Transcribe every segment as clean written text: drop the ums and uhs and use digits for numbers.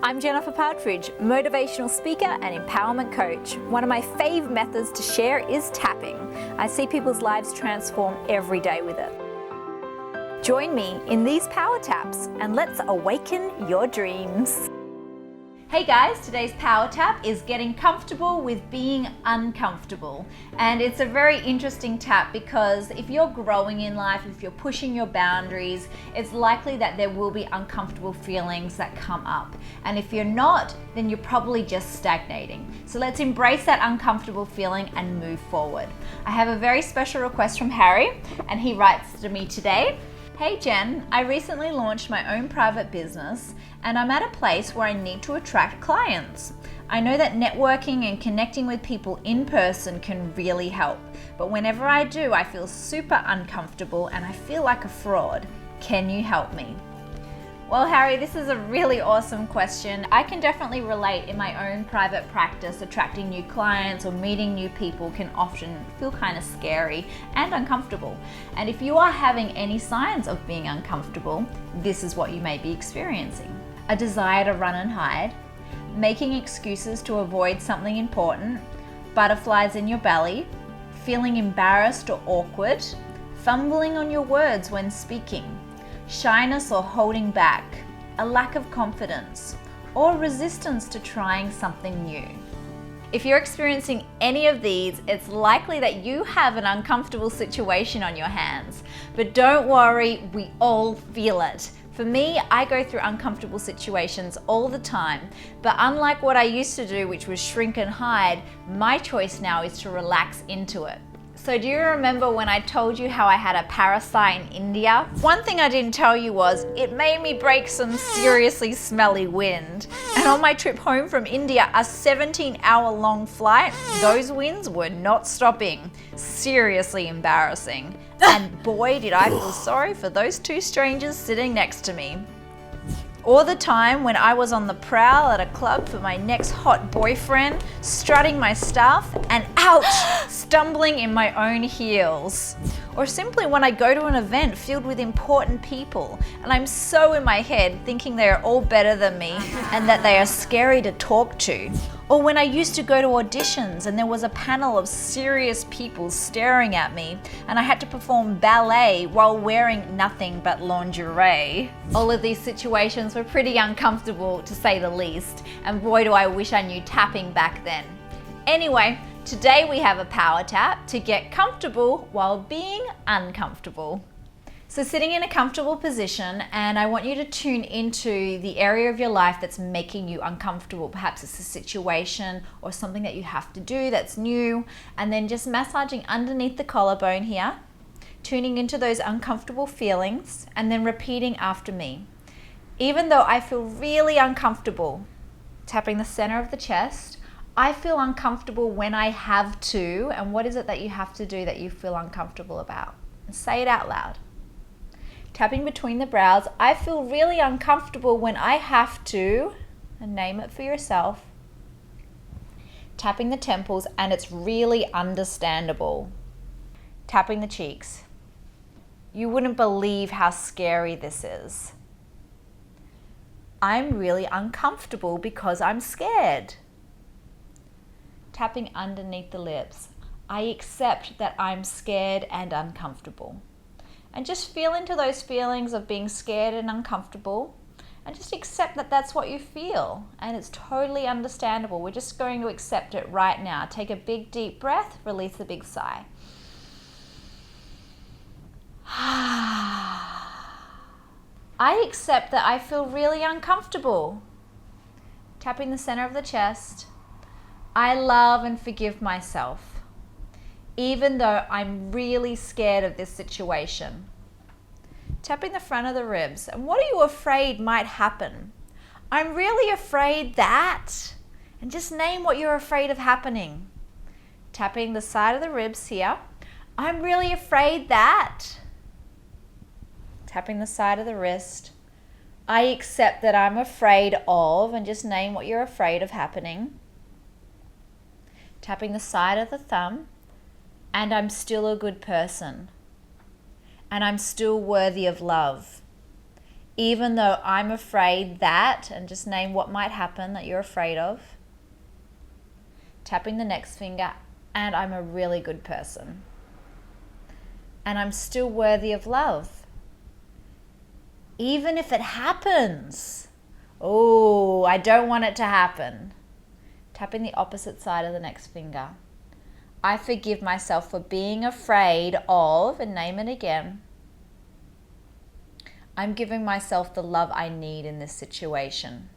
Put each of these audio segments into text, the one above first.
I'm Jennifer Partridge, motivational speaker and empowerment coach. One of my fave methods to share is tapping. I see people's lives transform every day with it. Join me in these power taps and let's awaken your dreams. Hey guys, today's power tap is getting comfortable with being uncomfortable. And it's a very interesting tap because if you're growing in life, if you're pushing your boundaries, it's likely that there will be uncomfortable feelings that come up. And if you're not, then you're probably just stagnating. So let's embrace that uncomfortable feeling and move forward. I have a very special request from Harry, and he writes to me today. Hey Jen, I recently launched my own private business and I'm at a place where I need to attract clients. I know that networking and connecting with people in person can really help, but whenever I do, I feel super uncomfortable and I feel like a fraud. Can you help me? Well, Harry, this is a really awesome question. I can definitely relate in my own private practice. Attracting new clients or meeting new people can often feel kind of scary and uncomfortable. And if you are having any signs of being uncomfortable, this is what you may be experiencing. A desire to run and hide, making excuses to avoid something important, butterflies in your belly, feeling embarrassed or awkward, fumbling on your words when speaking, shyness or holding back, a lack of confidence, or resistance to trying something new. If you're experiencing any of these, it's likely that you have an uncomfortable situation on your hands. But don't worry, we all feel it. For me, I go through uncomfortable situations all the time, but unlike what I used to do, which was shrink and hide, my choice now is to relax into it. So do you remember when I told you how I had a parasite in India? One thing I didn't tell you was it made me break some seriously smelly wind. And on my trip home from India, a 17-hour-long flight, those winds were not stopping. Seriously embarrassing. And boy, did I feel sorry for those two strangers sitting next to me. Or the time when I was on the prowl at a club for my next hot boyfriend, strutting my stuff and ouch, stumbling in my own heels. Or simply when I go to an event filled with important people and I'm so in my head thinking they are all better than me and that they are scary to talk to. Or when I used to go to auditions and there was a panel of serious people staring at me and I had to perform ballet while wearing nothing but lingerie. All of these situations were pretty uncomfortable to say the least, and boy do I wish I knew tapping back then. Anyway, today we have a power tap to get comfortable while being uncomfortable. So sitting in a comfortable position, and I want you to tune into the area of your life that's making you uncomfortable. Perhaps it's a situation or something that you have to do that's new, and then just massaging underneath the collarbone here, tuning into those uncomfortable feelings, and then repeating after me. Even though I feel really uncomfortable, tapping the center of the chest, I feel uncomfortable when I have to, and what is it that you have to do that you feel uncomfortable about? And say it out loud. Tapping between the brows, I feel really uncomfortable when I have to, and name it for yourself. Tapping the temples, and it's really understandable. Tapping the cheeks. You wouldn't believe how scary this is. I'm really uncomfortable because I'm scared. Tapping underneath the lips. I accept that I'm scared and uncomfortable. And just feel into those feelings of being scared and uncomfortable, and just accept that that's what you feel, and it's totally understandable. We're just going to accept it right now. Take a big deep breath, release the big sigh. I accept that I feel really uncomfortable. Tapping the center of the chest. I love and forgive myself, even though I'm really scared of this situation. Tapping the front of the ribs. And what are you afraid might happen? I'm really afraid that, and just name what you're afraid of happening. Tapping the side of the ribs here. I'm really afraid that. Tapping the side of the wrist. I accept that I'm afraid of, and just name what you're afraid of happening. Tapping the side of the thumb. And I'm still a good person. And I'm still worthy of love. even though I'm afraid that, and just name what might happen that you're afraid of. Tapping the next finger, and I'm a really good person. And I'm still worthy of love. Even if it happens. Oh, I don't want it to happen. Tapping the opposite side of the next finger. I forgive myself for being afraid of, and name it again. I'm giving myself the love I need in this situation.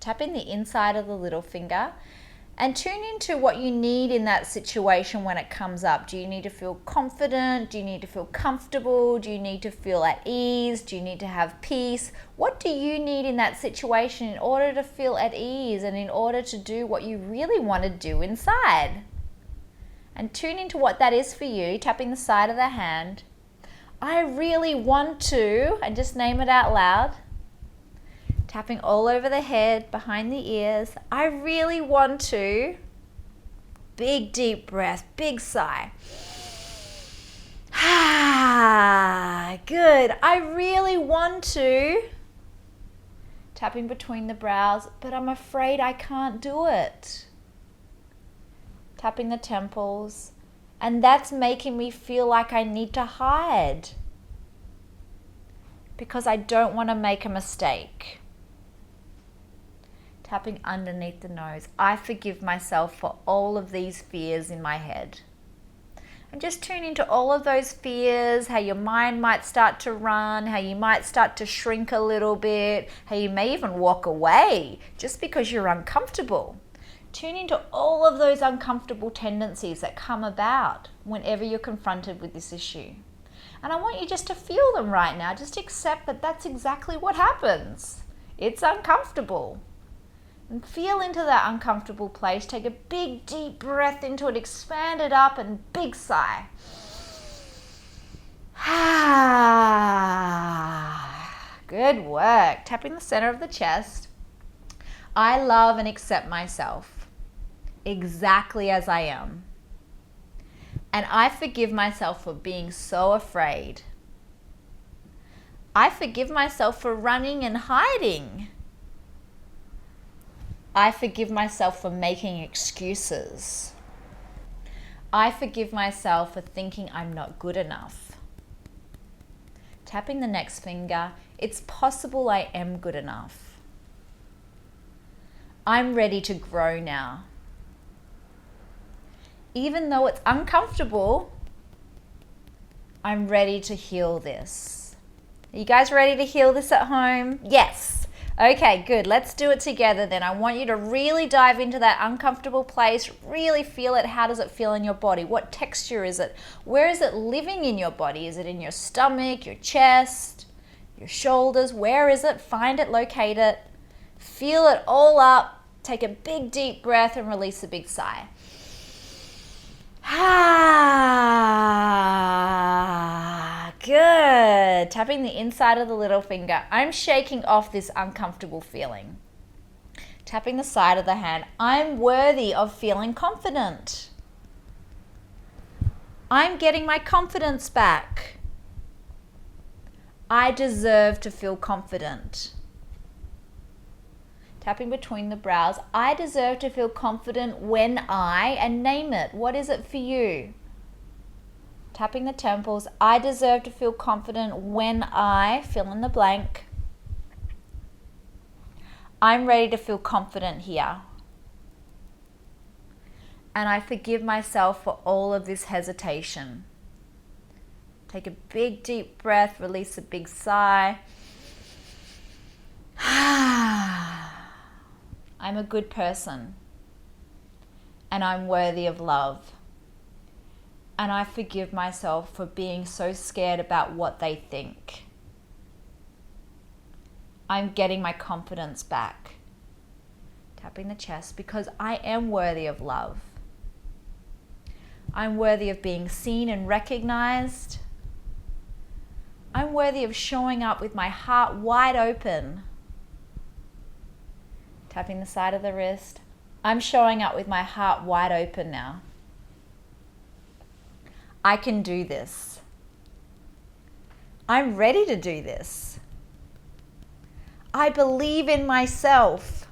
Tapping the inside of the little finger and tune into what you need in that situation when it comes up. Do you need to feel confident? Do you need to feel comfortable? Do you need to feel at ease? Do you need to have peace? What do you need in that situation in order to feel at ease and in order to do what you really want to do inside? And tune into what that is for you, tapping the side of the hand. I really want to, and just name it out loud. Tapping all over the head, behind the ears. I really want to. Big deep breath, big sigh. Good. I really want to. Tapping between the brows, but I'm afraid I can't do it. Tapping the temples, and that's making me feel like I need to hide because I don't want to make a mistake. Tapping underneath the nose. I forgive myself for all of these fears in my head. And just tune into all of those fears, how your mind might start to run, how you might start to shrink a little bit, how you may even walk away just because you're uncomfortable. Tune into all of those uncomfortable tendencies that come about whenever you're confronted with this issue. And I want you just to feel them right now. Just accept that that's exactly what happens. It's uncomfortable. And feel into that uncomfortable place. Take a big deep breath into it, expand it up, and big sigh. Good work. Tapping the center of the chest. I love and accept myself exactly as I am. And I forgive myself for being so afraid. I forgive myself for running and hiding. I forgive myself for making excuses. I forgive myself for thinking I'm not good enough. Tapping the next finger, it's possible I am good enough. I'm ready to grow now. Even though it's uncomfortable, I'm ready to heal this. Are you guys ready to heal this at home? Yes. Okay, good. Let's do it together then. I want you to really dive into that uncomfortable place, really feel it. How does it feel in your body? What texture is it? Where is it living in your body? Is it in your stomach, your chest, your shoulders? Where is it? Find it, locate it. Feel it all up. Take a big deep breath and release a big sigh. Good. Tapping the inside of the little finger. I'm shaking off this uncomfortable feeling. Tapping the side of the hand. I'm worthy of feeling confident. I'm getting my confidence back. I deserve to feel confident. Tapping between the brows. I deserve to feel confident when and name it. What is it for you? Tapping the temples. I deserve to feel confident when fill in the blank. I'm ready to feel confident here. And I forgive myself for all of this hesitation. Take a big deep breath, release a big sigh. I'm a good person. And I'm worthy of love. And I forgive myself for being so scared about what they think. I'm getting my confidence back. Tapping the chest, because I am worthy of love. I'm worthy of being seen and recognized. I'm worthy of showing up with my heart wide open. Tapping the side of the wrist. I'm showing up with my heart wide open now. I can do this. I'm ready to do this. I believe in myself.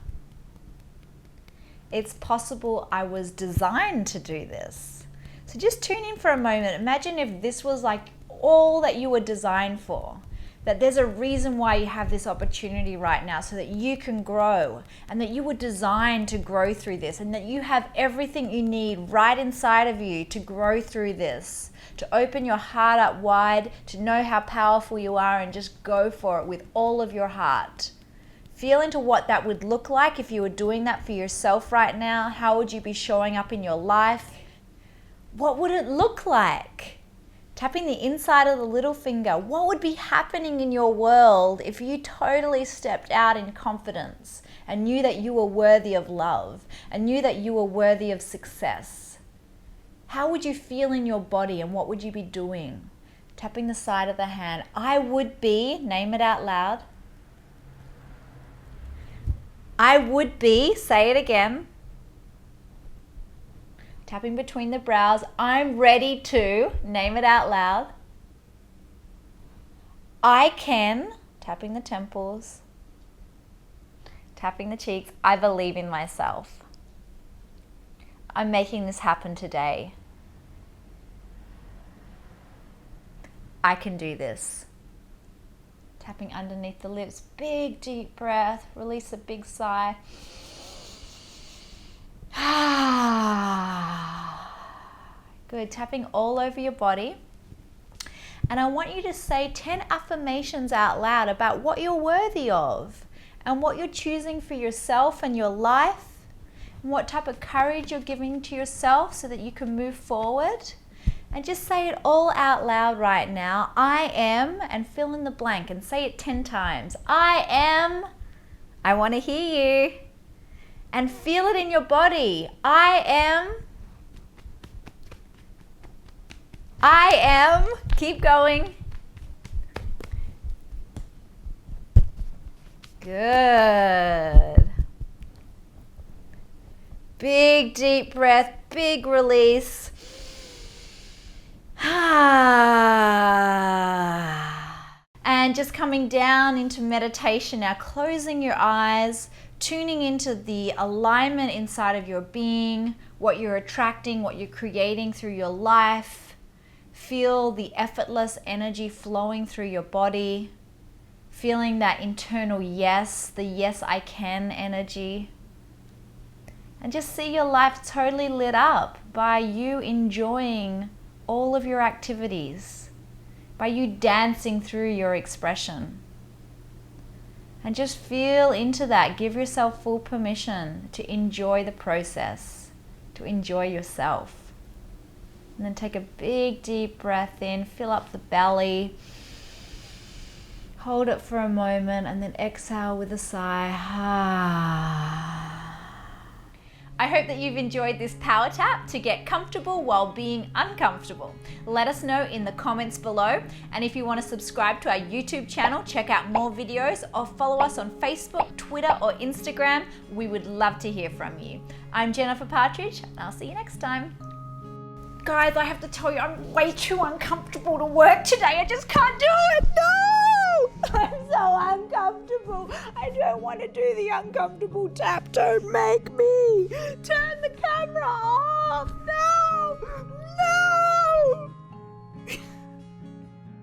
It's possible I was designed to do this. So just tune in for a moment. Imagine if this was like all that you were designed for. That there's a reason why you have this opportunity right now, so that you can grow, and that you were designed to grow through this, and that you have everything you need right inside of you to grow through this, to open your heart up wide, to know how powerful you are, and just go for it with all of your heart. Feel into what that would look like if you were doing that for yourself right now. How would you be showing up in your life? What would it look like? Tapping the inside of the little finger. What would be happening in your world if you totally stepped out in confidence and knew that you were worthy of love and knew that you were worthy of success? How would you feel in your body, and what would you be doing? Tapping the side of the hand. I would be, name it out loud. I would be, say it again. Tapping between the brows. I'm ready to, name it out loud. I can, tapping the temples. Tapping the cheeks. I believe in myself. I'm making this happen today. I can do this. Tapping underneath the lips. Big deep breath. Release a big sigh. Good. Tapping all over your body. And I want you to say 10 affirmations out loud about what you're worthy of and what you're choosing for yourself and your life, and what type of courage you're giving to yourself so that you can move forward. And just say it all out loud right now. I am, and fill in the blank, and say it 10 times. I am. I want to hear you. And feel it in your body. I am. I am. Keep going. Good. Big deep breath, big release. And just coming down into meditation now, closing your eyes, tuning into the alignment inside of your being, what you're attracting, what you're creating through your life. Feel the effortless energy flowing through your body, feeling that internal yes, the yes I can energy. And just see your life totally lit up by you enjoying all of your activities, by you dancing through your expression. And just feel into that. Give yourself full permission to enjoy the process, to enjoy yourself. And then take a big deep breath in, fill up the belly. Hold it for a moment and then exhale with a sigh. I hope that you've enjoyed this power tap to get comfortable while being uncomfortable. Let us know in the comments below. And if you want to subscribe to our YouTube channel, check out more videos, or follow us on Facebook, Twitter, or Instagram, we would love to hear from you. I'm Jennifer Partridge, and I'll see you next time. Guys, I have to tell you, I'm way too uncomfortable to work today. I just can't do it. No! I'm so uncomfortable. I don't want to do the uncomfortable tap. Don't make me. Turn the camera off. No! No!